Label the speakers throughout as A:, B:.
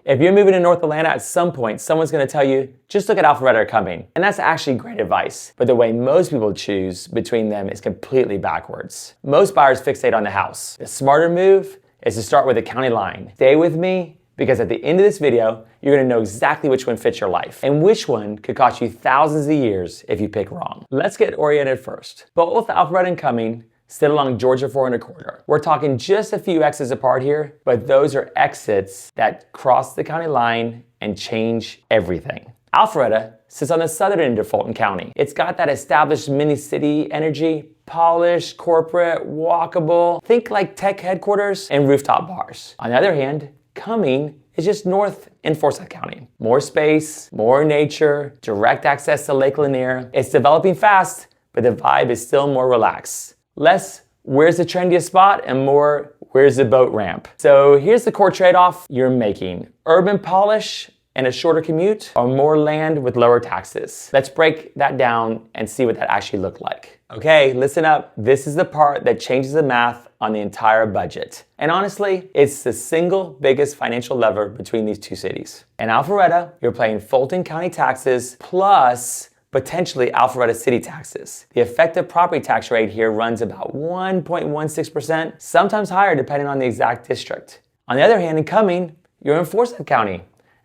A: If you're moving to North Atlanta at some point, someone's going to tell you, just look at Alpharetta or Cumming. And that's actually great advice. But the way most people choose between them is completely backwards. Most buyers fixate on the house. The smarter move is to start with the county line. Stay with me, because at the end of this video, you're gonna know exactly which one fits your life and which one could cost you thousands of years if you pick wrong. Let's get oriented first. Both Alpharetta and Cumming sit along Georgia 400 corridor. We're talking just a few exits apart here, but those are exits that cross the county line and change everything. Alpharetta sits on the southern end of Fulton County. It's got that established mini-city energy, polished, corporate, walkable. Think like tech headquarters and rooftop bars. On the other hand, Cumming is just north in Forsyth County. More space, more nature, direct access to Lake Lanier. It's developing fast, but the vibe is still more relaxed. Less, where's the trendiest spot, and more, where's the boat ramp? So here's the core trade-off you're making. Urban polish and a shorter commute, or more land with lower taxes. Let's break that down and see what that actually looked like. Okay, listen up. This is the part that changes the math on the entire budget. And honestly, it's the single biggest financial lever between these two cities. In Alpharetta, you're paying Fulton County taxes plus potentially Alpharetta city taxes. The effective property tax rate here runs about 1.16%, sometimes higher depending on the exact district. On the other hand, in Cumming, you're in Forsyth County.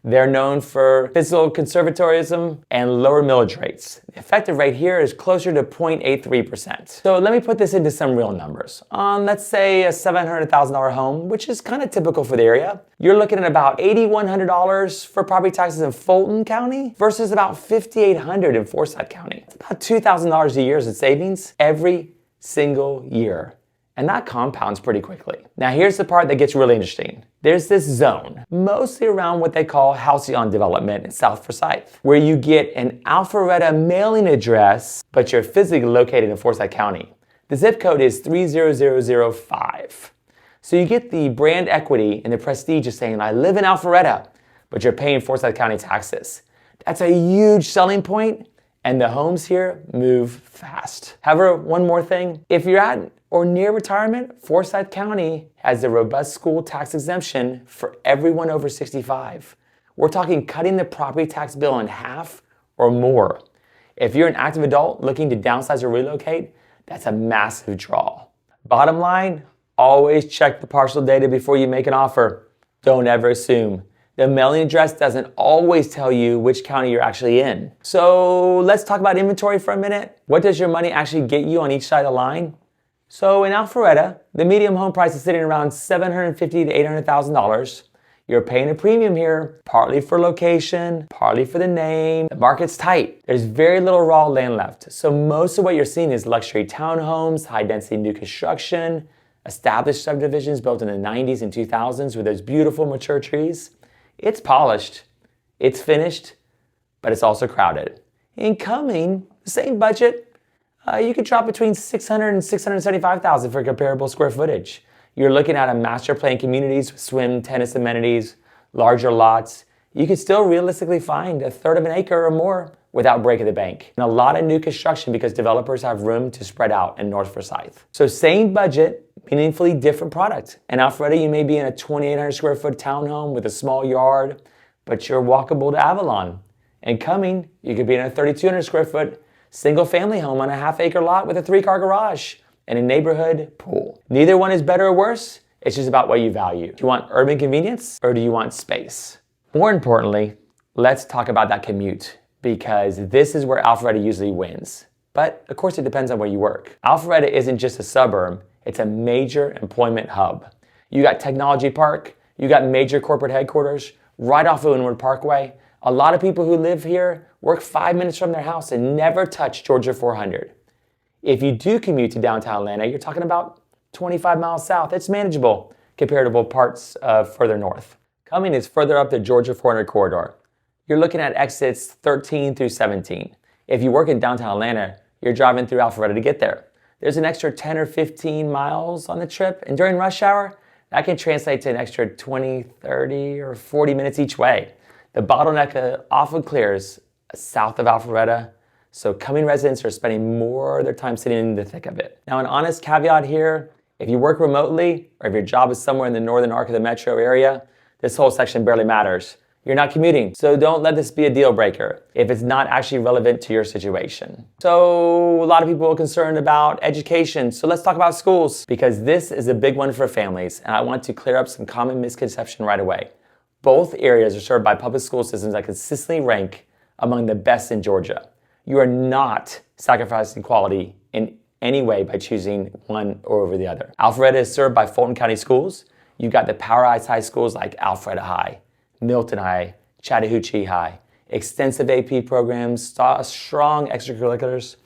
A: They're known for fiscal conservatism and lower millage rates. The effective rate here is closer to 0.83%. So let me put this into some real numbers. On, let's say, a $700,000 home, which is kind of typical for the area, you're looking at about $8,100 for property taxes in Fulton County versus about $5,800 in Forsyth County. It's about $2,000 a year in savings every single year. And that compounds pretty quickly. Now here's the part that gets really interesting. There's this zone, mostly around what they call Halcyon development in South Forsyth, where you get an Alpharetta mailing address, but you're physically located in Forsyth County. The zip code is 30005. So you get the brand equity and the prestige of saying, I live in Alpharetta, but you're paying Forsyth County taxes. That's a huge selling point, and the homes here move fast. However, one more thing, if you're at or near retirement, Forsyth County has a robust school tax exemption for everyone over 65. We're talking cutting the property tax bill in half or more. If you're an active adult looking to downsize or relocate, that's a massive draw. Bottom line, always check the parcel data before you make an offer. Don't ever assume. The mailing address doesn't always tell you which county you're actually in. So let's talk about inventory for a minute. What does your money actually get you on each side of the line? So in Alpharetta, the median home price is sitting around $750,000 to $800,000. You're paying a premium here, partly for location, partly for the name. The market's tight. There's very little raw land left. So most of what you're seeing is luxury townhomes, high density new construction, established subdivisions built in the 90s and 2000s with those beautiful mature trees. It's polished, it's finished, but it's also crowded. In Cumming, the same budget, you could drop between $600,000 and $675,000 for comparable square footage. You're looking at a master plan communities with swim, tennis amenities, larger lots. You could still realistically find a third of an acre or more without breaking the bank. And a lot of new construction because developers have room to spread out in North Forsyth. So same budget, meaningfully different product. In Alpharetta, you may be in a 2,800 square foot townhome with a small yard, but you're walkable to Avalon. In Cumming, you could be in a 3,200 square foot single family home on a half-acre lot with a 3-car garage and a neighborhood pool. Neither one is better or worse. It's just about what you value. Do you want urban convenience or do you want space? More importantly, let's talk about that commute, because this is where Alpharetta usually wins. But of course it depends on where you work. Alpharetta isn't just a suburb, it's a major employment hub. You got Technology Park, you got major corporate headquarters right off of Inwood Parkway. A lot of people who live here work 5 minutes from their house and never touch Georgia 400. If you do commute to downtown Atlanta, you're talking about 25 miles south. It's manageable compared to parts further north. Cumming is further up the Georgia 400 corridor. You're looking at exits 13 through 17. If you work in downtown Atlanta, you're driving through Alpharetta to get there. There's an extra 10 or 15 miles on the trip, and during rush hour, that can translate to an extra 20, 30, or 40 minutes each way. The bottleneck often clears south of Alpharetta, so Cumming residents are spending more of their time sitting in the thick of it. Now, an honest caveat here, if you work remotely or if your job is somewhere in the northern arc of the metro area, this whole section barely matters. You're not commuting, so don't let this be a deal breaker if it's not actually relevant to your situation. So a lot of people are concerned about education, so let's talk about schools, because this is a big one for families, and I want to clear up some common misconception right away. Both areas are served by public school systems that consistently rank among the best in Georgia. You are not sacrificing quality in any way by choosing one over the other. Alpharetta is served by Fulton County schools. You've got the powerized high schools like Alpharetta High, Milton High, Chattahoochee High, extensive AP programs, strong extracurriculars,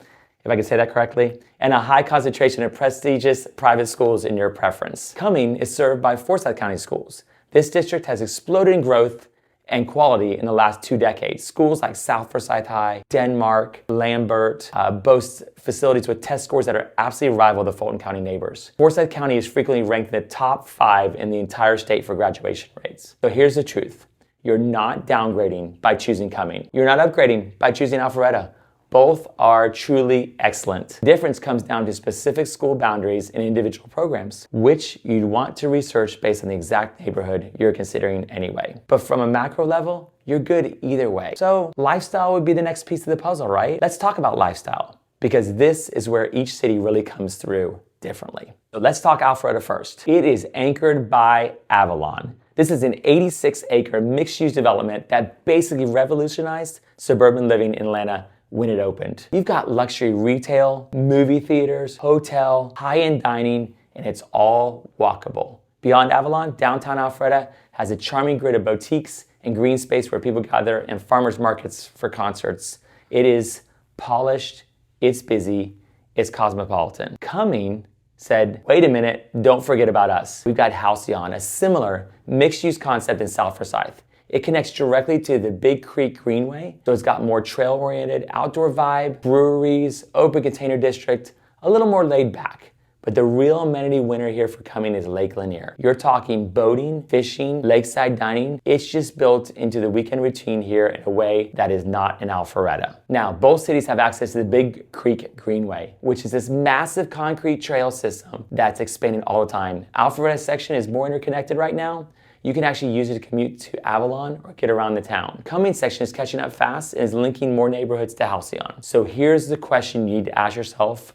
A: if I can say that correctly, and a high concentration of prestigious private schools in your preference. Cumming is served by Forsyth County schools. This district has exploded in growth and quality in the last 2 decades. Schools like South Forsyth High, Denmark, Lambert boast facilities with test scores that are absolutely rival the Fulton County neighbors. Forsyth County is frequently ranked in the top 5 in the entire state for graduation rates. So here's the truth. You're not downgrading by choosing Cumming. You're not upgrading by choosing Alpharetta. Both are truly excellent. The difference comes down to specific school boundaries and individual programs, which you'd want to research based on the exact neighborhood you're considering anyway. But from a macro level, you're good either way. So lifestyle would be the next piece of the puzzle, right? Let's talk about lifestyle, because this is where each city really comes through differently. So let's talk Alpharetta first. It is anchored by Avalon. This is an 86-acre mixed-use development that basically revolutionized suburban living in Atlanta when it opened. You've got luxury retail, movie theaters, hotel, high-end dining, and it's all walkable. Beyond Avalon, downtown Alpharetta has a charming grid of boutiques and green space where people gather, and farmers markets for concerts. It is polished, it's busy, it's cosmopolitan. Cumming said, wait a minute, don't forget about us. We've got Halcyon, a similar mixed-use concept in South Forsyth. It connects directly to the Big Creek Greenway, so it's got more trail-oriented, outdoor vibe, breweries, open container district, a little more laid back. But the real amenity winner here for Cumming is Lake Lanier. You're talking boating, fishing, lakeside dining. It's just built into the weekend routine here in a way that is not in Alpharetta. Now, both cities have access to the Big Creek Greenway, which is this massive concrete trail system that's expanding all the time. Alpharetta's section is more interconnected right now. You can actually use it to commute to Avalon or get around the town. Cumming section is catching up fast and is linking more neighborhoods to Halcyon. So here's the question you need to ask yourself.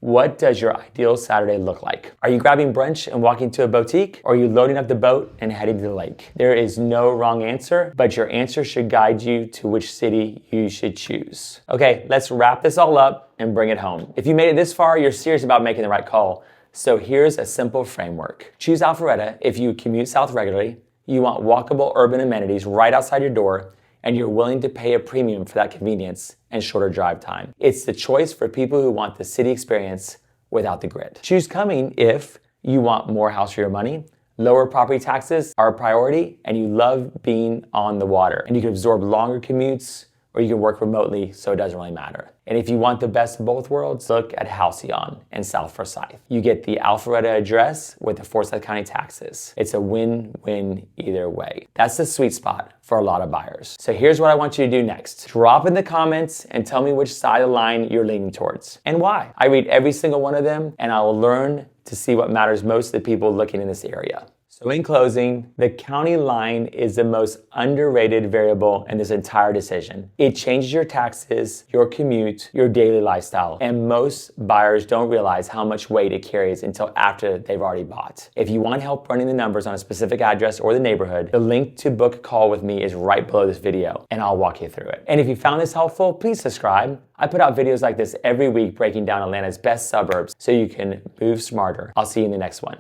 A: What does your ideal Saturday look like? Are you grabbing brunch and walking to a boutique? Or are you loading up the boat and heading to the lake? There is no wrong answer, but your answer should guide you to which city you should choose. Okay, let's wrap this all up and bring it home. If you made it this far, you're serious about making the right call. So here's a simple framework. Choose Alpharetta if you commute south regularly, you want walkable urban amenities right outside your door, and you're willing to pay a premium for that convenience and shorter drive time. It's the choice for people who want the city experience without the grid. Choose Cumming if you want more house for your money, lower property taxes are a priority, and you love being on the water, and you can absorb longer commutes, or you can work remotely, so it doesn't really matter. And if you want the best of both worlds, look at Halcyon and South Forsyth. You get the Alpharetta address with the Forsyth County taxes. It's a win-win either way. That's the sweet spot for a lot of buyers. So here's what I want you to do next. Drop in the comments and tell me which side of the line you're leaning towards and why. I read every single one of them, and I will learn to see what matters most to the people looking in this area. So in closing, the county line is the most underrated variable in this entire decision. It changes your taxes, your commute, your daily lifestyle, and most buyers don't realize how much weight it carries until after they've already bought. If you want help running the numbers on a specific address or the neighborhood, the link to book a call with me is right below this video, and I'll walk you through it. And if you found this helpful, please subscribe. I put out videos like this every week breaking down Atlanta's best suburbs so you can move smarter. I'll see you in the next one.